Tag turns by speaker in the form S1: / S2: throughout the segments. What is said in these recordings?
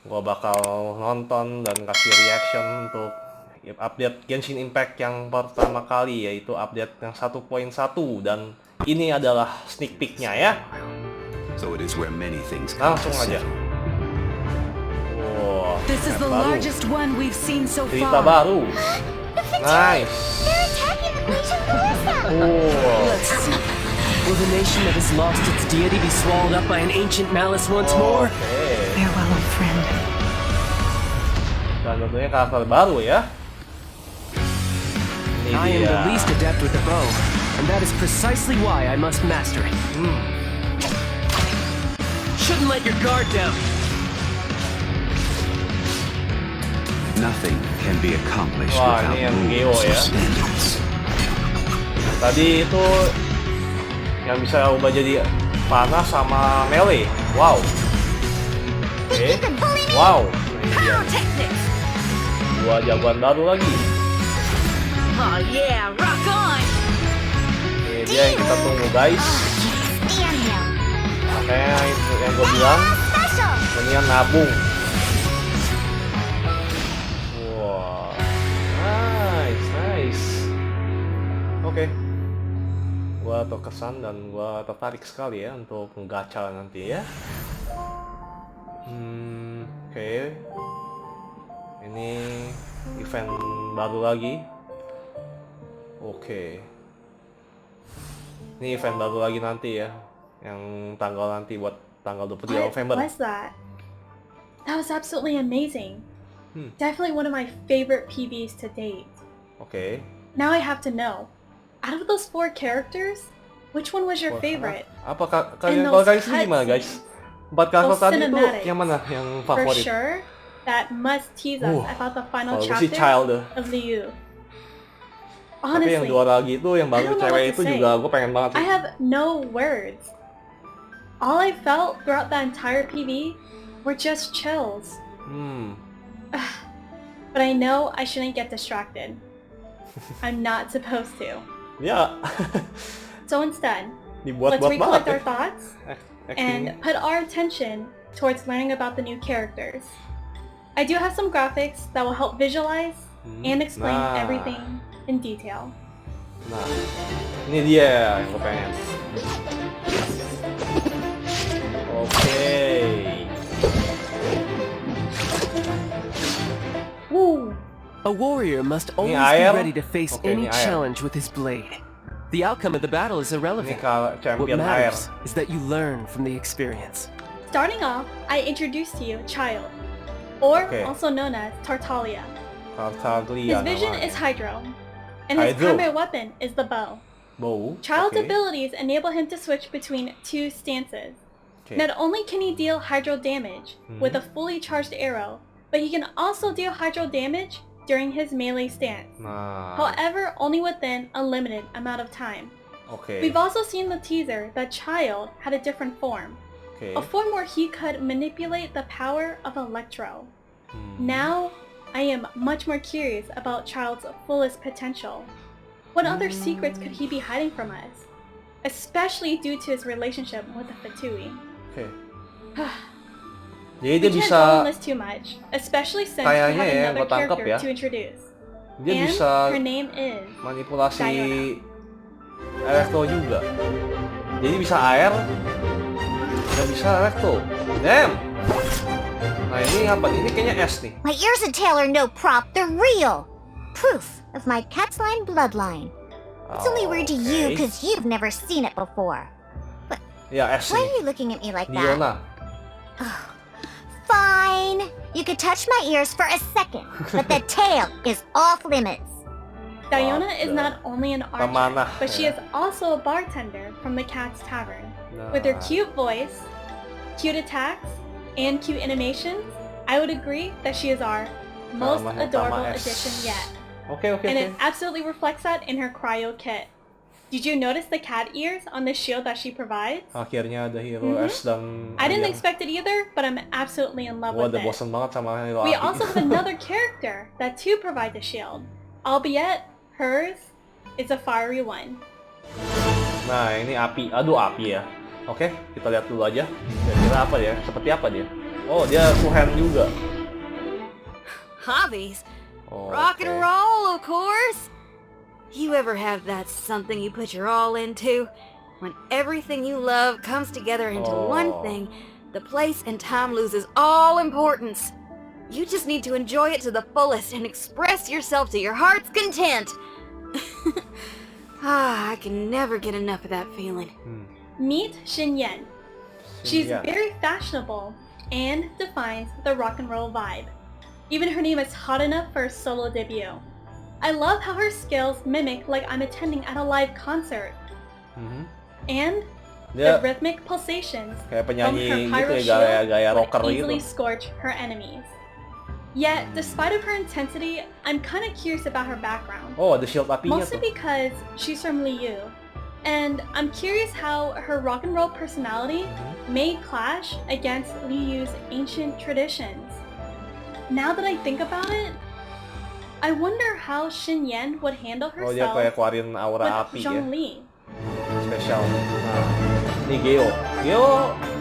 S1: Gua bakal nonton dan kasih reaction untuk update Genshin Impact yang pertama kali, yaitu update yang 1.1, dan ini adalah sneak peek-nya ya. Langsung aja. Wow, cerita baru. Nice.
S2: Will the nation that has lost its deity be swallowed up by an ancient malice once more?
S3: Farewell, old friend.
S1: Dan tentunya karakter baru ya.
S2: I am the least adept with the bow, and that is precisely why I must master it. Shouldn't let your guard down.
S4: Nothing can be accomplished without rules or standards.
S1: Tadi itu yang bisa ubah jadi panah sama melee. Wow. Oke. Wow. Dua jagoan baru lagi.
S3: Oh yeah, rock on.
S1: Ini dia yang kita tunggu, guys. Makanya yang gue bilang, mendingan nabung. Wow. Nice. Oke. Gua terkesan dan gua tertarik sekali ya untuk ngegacha nanti ya. Oke. Ini event baru lagi. Oke. Ini event baru lagi nanti ya, yang tanggal nanti buat tanggal 23 November.
S5: What was that? That was absolutely amazing. Definitely one of my favorite PBs to date.
S1: Oke.
S5: Now I have to know. Out of those 4 characters, which one was your favorite?
S1: Apa kalau kalian sendiri gimana, guys? 4 karakter tadi itu yang mana yang favorit?
S5: For sure, that must tease us about the final chapter
S1: Childe
S5: of the U.
S1: Honestly, tapi yang 2 lagi itu, yang baru cewek itu juga gue pengen banget.
S5: I have no words. All I felt throughout the entire PB were just chills. But I know I shouldn't get distracted. I'm not supposed to.
S1: Ya.
S5: So instead, let's recollect our thoughts and put our attention towards learning about the new characters. I do have some graphics that will help visualize and explain everything in detail.
S1: Nah, ini dia yang gue pengen. Oke.
S2: A warrior must always be ready to face any challenge with his blade. The outcome of the battle is irrelevant. What matters is that you learn from the experience.
S5: Starting off, I introduced to you Childe, or also known as Tartaglia. His vision is Hydro, and his primary weapon is the bow. Childe's abilities enable him to switch between 2 stances. Not only can he deal Hydro damage with a fully charged arrow, but he can also deal Hydro damage during his melee stance. However, only within a limited amount of time. We've also seen the teaser that Childe had a different form. A form where he could manipulate the power of Electro. Now, I am much more curious about Childe's fullest potential. What other secrets could he be hiding from us? Especially due to his relationship with the Fatui.
S1: Jadi dia bisa, kayaknya ya, gue tangkap ya, dia bisa manipulasi elektro juga. Jadi bisa air, dan bisa elektro. Damn. Nah ini apa? Ini kayaknya es nih.
S6: My ears and tail are no prop, they're real. Proof of my cat's line bloodline. It's only weird to you because you've never seen it before. But why are you looking at me like that? Fine. You could touch my ears for a second, but the tail is off limits.
S5: Diona is not only an archer, but she is also a bartender from the Cat's Tavern. With her cute voice, cute attacks, and cute animations, I would agree that she is our most adorable addition yet. And it absolutely reflects that in her cryo kit. Did you notice the cat ears on the shield that she provides?
S1: Akhirnya ada hero S dan
S5: I didn't expect it either, but I'm absolutely in love with it.
S1: Bosan banget sama hero
S5: We
S1: api.
S5: also have another character that too provides a shield, albeit hers is a fiery one.
S1: Nah, ini api. Aduh, api ya. Oke, kita lihat dulu aja. Kira-kira apa dia? Seperti apa dia? Oh, dia Tuhan juga.
S3: Hobbies? Rock and roll, of course. You ever have that something you put your all into? When everything you love comes together into one thing, the place and time loses all importance. You just need to enjoy it to the fullest and express yourself to your heart's content. I can never get enough of that feeling.
S5: Meet Xinyan. She's very fashionable and defines the rock and roll vibe. Even her name is hot enough for a solo debut. I love how her skills mimic like I'm attending at a live concert. And the rhythmic pulsations from her pyro shield would easily scorch her enemies. Yet, despite of her intensity, I'm kind of curious about her background.
S1: Oh, ada shield apinya
S5: Mostly because she's from Liu. And I'm curious how her rock and roll personality may clash against Liu's ancient traditions. Now that I think about it, I wonder how Xinyan would handle herself
S1: dia kayak keluarin aura
S5: with
S1: api
S5: Zhongli.
S1: Spesial. Nah, ini Geo.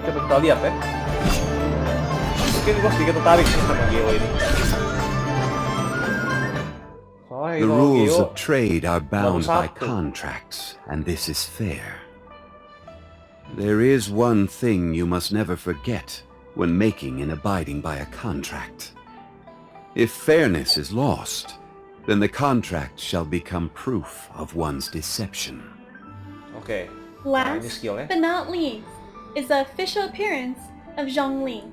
S1: Coba kita lihat ya. Mungkin gua sedikit tertarik sama Geo ini.
S4: The rules of trade are bound by contracts, and this is fair. There is one thing you must never forget when making and abiding by a contract. If fairness is lost, then the contract shall become proof of one's deception.
S1: Okay.
S5: Last but not least is the official appearance of Zhongli.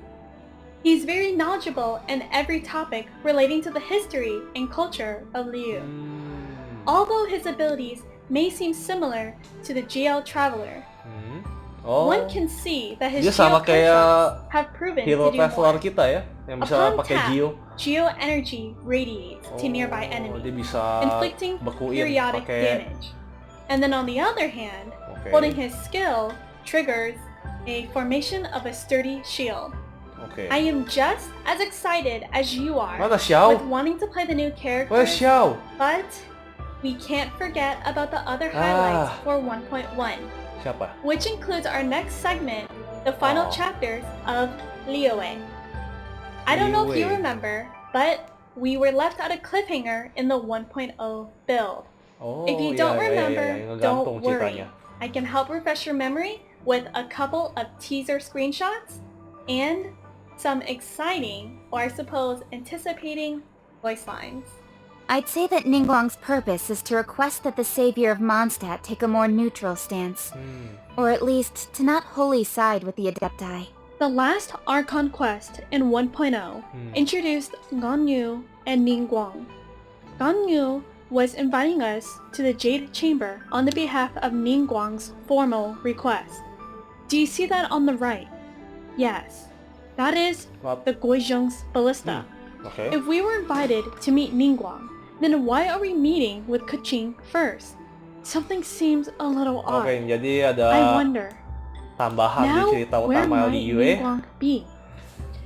S5: He's very knowledgeable in every topic relating to the history and culture of Liu. Although his abilities may seem similar to the GL Traveler, one can see that his Geo shots have proven to do more.
S1: Kita ya, yang bisa
S5: Upon
S1: pakai
S5: tap,
S1: Geo.
S5: Geo energy radiates to nearby enemies, inflicting periodic damage. And then on the other hand, holding his skill triggers a formation of a sturdy shield. I am just as excited as you are with wanting to play the new character, but we can't forget about the other highlights for 1.1, which includes our next segment, the final chapters of Liu. I don't know if you remember, but we were left at a cliffhanger in the 1.0 build. If you don't remember, don't worry. I can help refresh your memory with a couple of teaser screenshots and some exciting, or I suppose anticipating, voice lines.
S6: I'd say that Ningguang's purpose is to request that the savior of Mondstadt take a more neutral stance. Or at least, to not wholly side with the Adepti.
S5: The last Archon quest in 1.0 introduced Ganyu and Ningguang. Ganyu was inviting us to the Jade Chamber on the behalf of Ningguang's formal request. Do you see that on the right? Yes. That is the Guizhong's ballista. If we were invited to meet Ningguang, then why are we meeting with Keqing first? Something seems a little odd.
S1: Jadi ada
S5: I wonder.
S1: Tambahan di cerita utama Liu.
S5: Be?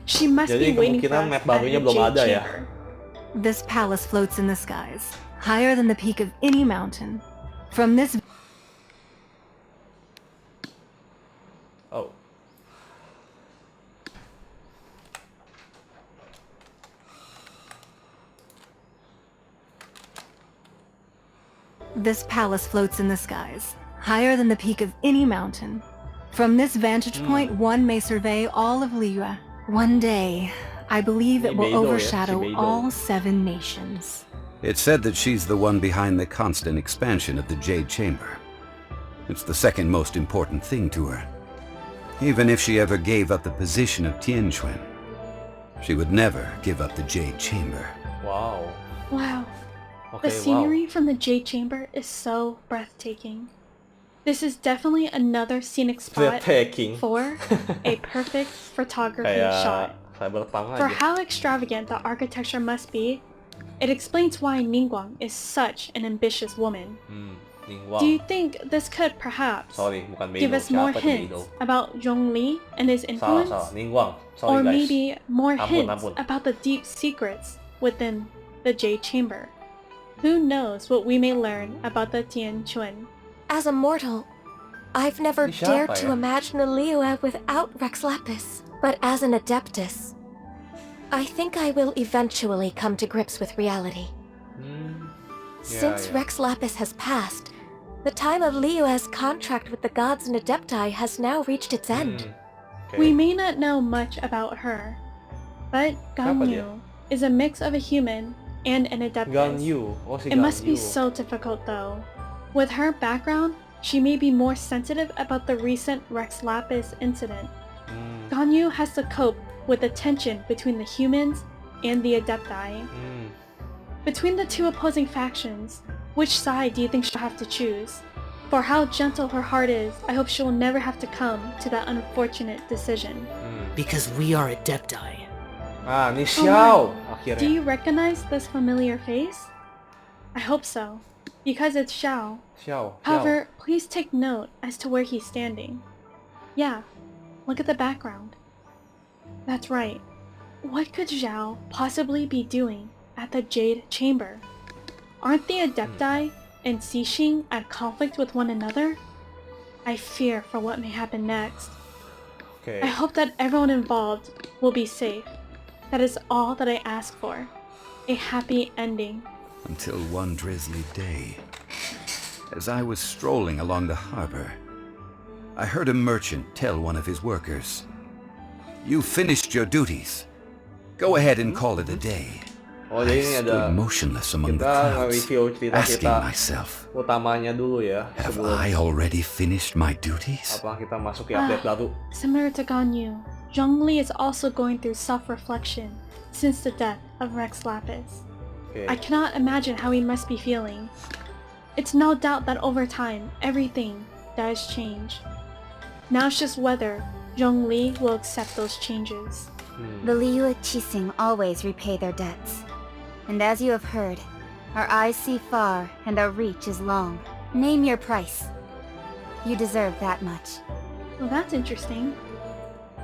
S5: She must be waiting for us
S1: map barunya belum ada ya.
S7: This palace floats in the skies, higher than the peak of any mountain. From this This palace floats in the skies, higher than the peak of any mountain. From this vantage point, one may survey all of Liyue. One day, I believe it will overshadow all 7 nations.
S4: It's said that she's the one behind the constant expansion of the Jade Chamber. It's the second most important thing to her. Even if she ever gave up the position of Tianquan, she would never give up the Jade Chamber.
S5: Wow. The scenery from the Jade Chamber is so breathtaking. This is definitely another scenic spot for a perfect photography shot. For how extravagant the architecture must be, it explains why Ningguang is such an ambitious woman. Do you think this could perhaps give us more hints about Zhongli and his influence? Or maybe more hints about the deep secrets within the Jade Chamber? Who knows what we may learn about the Tianquan?
S8: As a mortal, I've never dared to imagine a Liyue without Rex Lapis. But as an Adeptus, I think I will eventually come to grips with reality. Since Rex Lapis has passed, the time of Liyue's contract with the gods and Adepti has now reached its end.
S5: We may not know much about her, but Ganyu is a mix of a human and an Adeptus. It must be so difficult though. With her background, she may be more sensitive about the recent Rex Lapis incident. Ganyu has to cope with the tension between the humans and the Adepti. Between the two opposing factions, which side do you think she'll have to choose? For how gentle her heart is, I hope she will never have to come to that unfortunate decision.
S9: Because we are Adepti.
S1: Ni Xiao.
S5: Do you recognize this familiar face? I hope so, because it's Xiao. However, please take note as to where he's standing. Yeah, look at the background. That's right. What could Xiao possibly be doing at the Jade Chamber? Aren't the Adepti and Xixing at conflict with one another? I fear for what may happen next. I hope that everyone involved will be safe. That is all that I ask for. A happy ending.
S4: Until one drizzly day, as I was strolling along the harbor, I heard a merchant tell one of his workers, "You finished your duties. Go ahead and call it a day." I stood motionless among the crowds, asking myself, have I already finished my duties?
S5: Similar to Ganyu, Zhongli is also going through self-reflection since the death of Rex Lapis. I cannot imagine how he must be feeling. It's no doubt that over time, everything does change. Now it's just whether Zhongli will accept those changes.
S3: The Liyue Qixing always repay their debts. And as you have heard, our eyes see far and our reach is long. Name your price. You deserve that much.
S5: Well, that's interesting.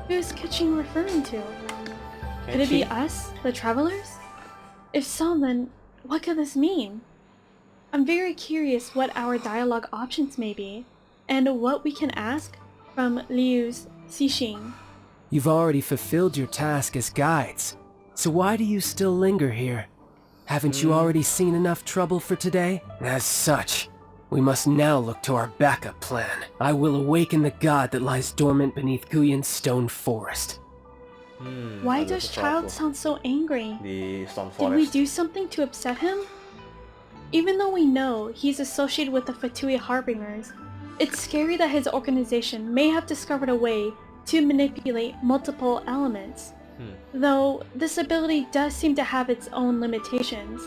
S5: Who's Qixing referring to? Could it be us, the travelers? If so, then what could this mean? I'm very curious what our dialogue options may be, and what we can ask from Liyue's Xixing.
S2: You've already fulfilled your task as guides, so why do you still linger here? Haven't you already seen enough trouble for today? As such, we must now look to our backup plan. I will awaken the god that lies dormant beneath Guyon's stone forest.
S5: Why does Childe sound so angry? Did we do something to upset him? Even though we know he's associated with the Fatui Harbingers, it's scary that his organization may have discovered a way to manipulate multiple elements. Though this ability does seem to have its own limitations,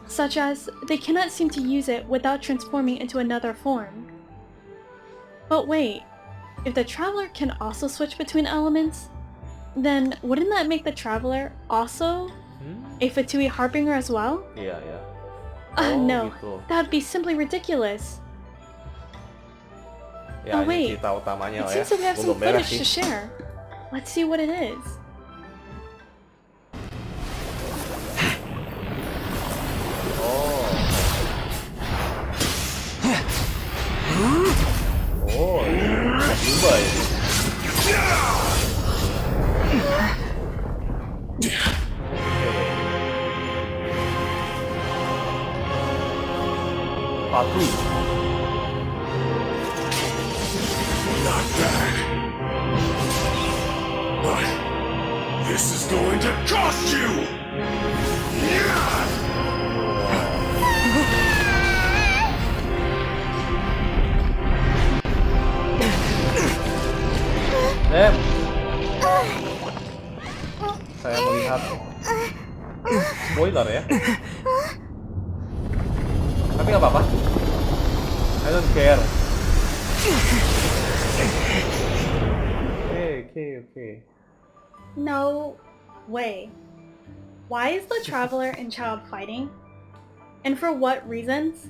S5: such as they cannot seem to use it without transforming into another form. But wait, if the Traveler can also switch between elements, then wouldn't that make the Traveler also a Fatui Harbinger as well? No, that would be simply ridiculous. Oh wait, it seems that we have some footage to share. Let's see what it is.
S10: Not bad. But this is going to cost you!
S1: Saya melihat spoiler ya. Tapi nggak apa-apa. I don't care. Okay.
S5: No way. Why is the Traveler and Childe fighting? And for what reasons?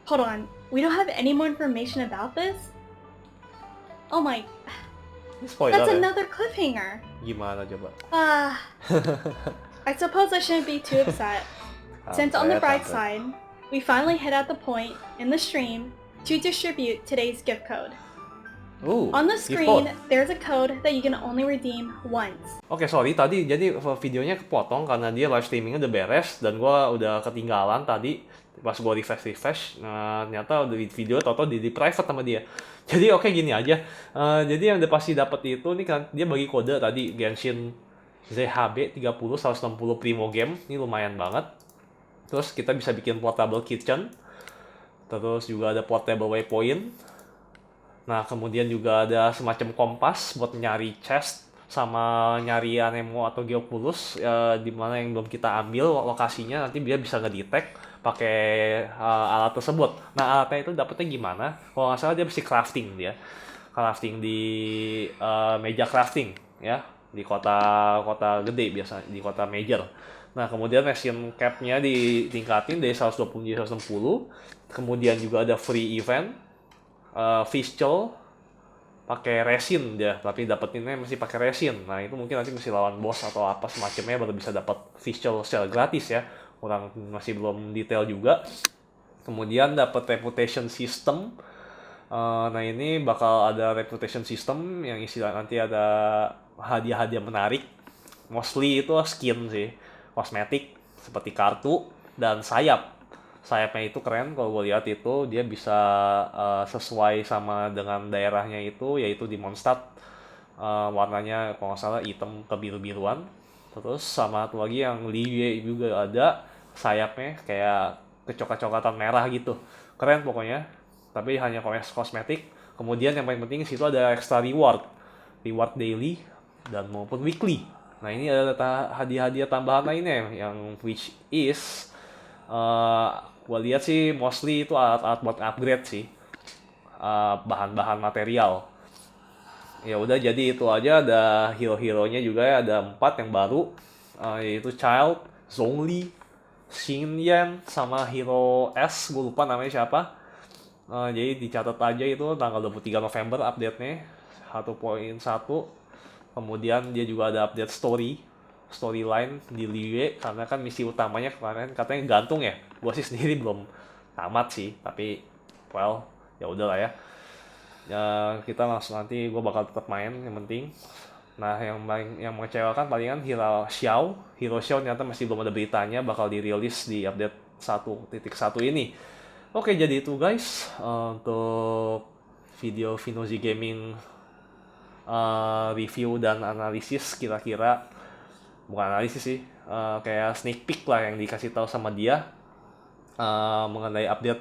S5: Hold on, we don't have any more information about this? Oh my... That's another cliffhanger!
S1: Gimana coba?
S5: I suppose I shouldn't be too upset. Since on the bright side, we finally hit at the point in the stream to distribute today's gift code. On the screen, there's a code that you can only redeem once.
S1: Oke, sorry tadi jadi videonya kepotong karena dia live streamingnya udah beres dan gue udah ketinggalan tadi pas gue refresh. Nah, ternyata udah video atau di private sama dia. Jadi oke, gini aja. Jadi yang udah pasti dapat itu nih kan dia bagi kode tadi Genshin ZHB 30 160 Primo Game. Ini lumayan banget. Terus kita bisa bikin portable kitchen. Terus juga ada portable waypoint. Nah, kemudian juga ada semacam kompas buat nyari chest sama nyari anemo atau geoculus di mana yang belum kita ambil lokasinya, nanti dia bisa ngedetect pakai alat tersebut. Nah, alatnya itu dapetnya gimana? Kalau nggak salah dia mesti crafting di meja crafting ya, di kota gede biasa, di kota major. Nah, kemudian resin cap-nya ditingkatin dari 120 jadi 160. Kemudian juga ada free event Fischl pakai resin dia, tapi dapetinnya mesti pakai resin. Nah, itu mungkin nanti mesti lawan bos atau apa semacamnya baru bisa dapat Fischl secara gratis ya. Orang masih belum detail juga. Kemudian dapat reputation system. Nah, ini bakal ada reputation system yang istilah nanti ada hadiah-hadiah menarik. Mostly itu skin sih, kosmetik seperti kartu dan sayap. Sayapnya itu keren, kalau gue lihat itu dia bisa sesuai sama dengan daerahnya itu, yaitu di Mondstadt. Warnanya kalau nggak salah hitam kebiru-biruan. Terus sama satu lagi yang Liyue juga ada sayapnya kayak kecoklat-coklatan merah gitu. Keren pokoknya, tapi hanya kosmetik. Kemudian yang paling penting situ ada extra reward daily dan maupun weekly. Nah, ini ada hadiah-hadiah tambahan lainnya yang which is gue lihat sih mostly itu alat-alat buat upgrade sih, bahan-bahan material. Ya udah, jadi itu aja. Ada hero-heronya juga ya, ada 4 yang baru, yaitu Childe, Zhongli, Xinyan, sama hero S, gue lupa namanya siapa. Jadi dicatat aja itu tanggal 23 November update-nya 1.1. Kemudian dia juga ada update storyline di Liyue, karena kan misi utamanya kemarin katanya gantung ya. Gua sih sendiri belum tamat sih, tapi well ya udahlah ya. Kita langsung nanti gua bakal tetap main yang penting. Nah, yang mengecewakan palingan Hero Xiao ternyata masih belum ada beritanya bakal dirilis di update 1.1 ini. Oke, jadi itu guys untuk video Vinozy Gaming review dan analisis, kira-kira bukan analisis sih, kayak sneak peek lah yang dikasih tahu sama dia mengenai update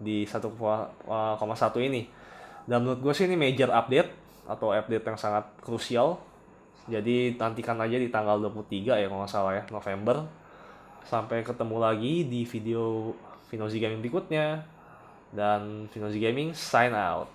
S1: di 1.1 ini. Dan menurut gue sih ini major update atau update yang sangat krusial. Jadi nantikan aja di tanggal 23 ya kalau nggak salah ya, November. Sampai ketemu lagi di video Vinozy Gaming berikutnya. Dan Vinozy Gaming sign out.